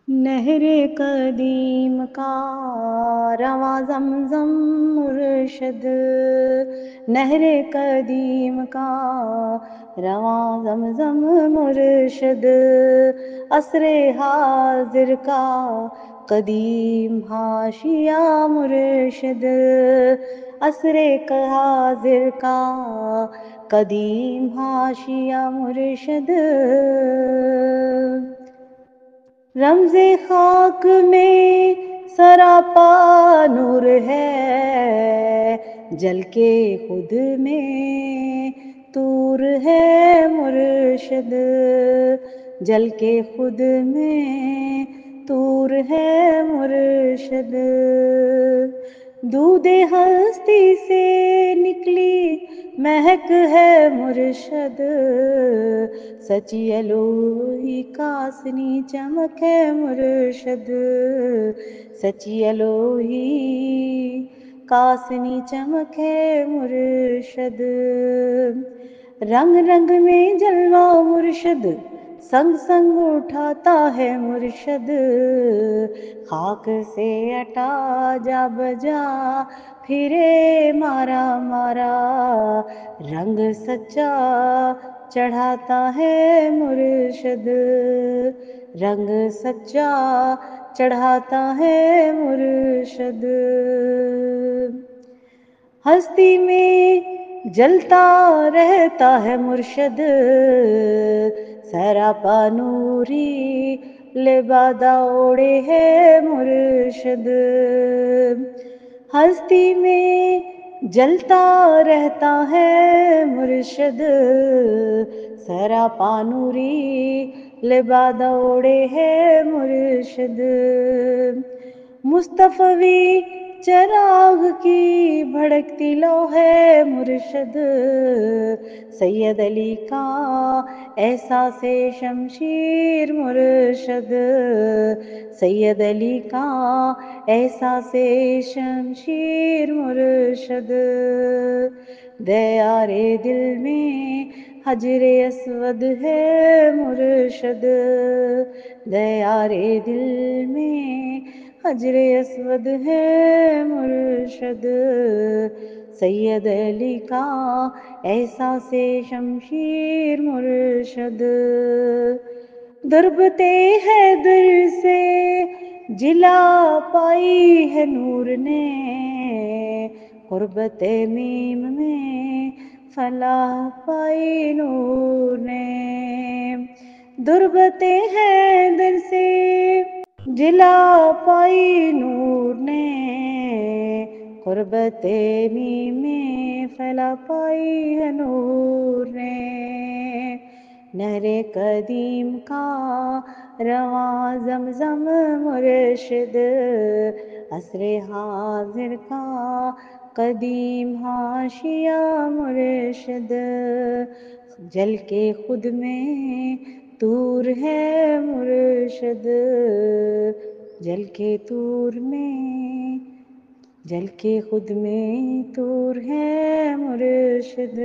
نہر قدیم کا رواں زمزم مرشد، نہر قدیم کا رواں زمزم مرشد، عصر حاضر کا قدیم حاشیہ مرشد، عصر حاضر کا قدیم حاشیہ مرشد، رمز خاک میں سراپا نور ہے، جل کے خود میں طور ہے مرشد، جل کے خود میں طور ہے مرشد، دودھ ہستی سے نکلی مہک ہے مرشد، سچی الوہی کاسنی چمک ہے مرشد، سچی الوہی کاسنی چمک ہے مرشد، رنگ رنگ میں جلوہ مرشد، سنگ سنگ اٹھاتا ہے مرشد، خاک سے اٹا جا بجا پھرے مارا مارا، رنگ سچا چڑھاتا ہے مرشد، رنگ سچا چڑھاتا ہے مرشد، ہستی میں جلتا رہتا ہے مرشد، سراپا نوری لبادہ اوڑے ہے مرشد، ہستی میں جلتا رہتا ہے مرشد، سراپا نوری لبادہ اوڑے ہے مرشد، مصطفی چراغ کی بھڑکتی لو ہے مرشد، سید علی کا احساس شمشیر مرشد، سید علی کا احساس شمشیر مرشد، دیار دل میں حجر اسود ہے مرشد، دیار دل میں حجر اسود ہے مرشد، سید علی کا احساس شمشیر مرشد، ضربتے حیدر سے جلا پائی ہے نور نے، قربت میم میں فلاح پائی نور نے، ضربت حیدر سے جلا پائی نور نے، قربت میم میں فلاح پائی ہے نور نے، نہر قدیم کا رواں زمزم مرشد، عصر حاضر کا قدیم حاشیہ مرشد، جل کے خود میں طور ہے مرشد، جل کے طور میں، جل کے خود میں طور ہے مرشد۔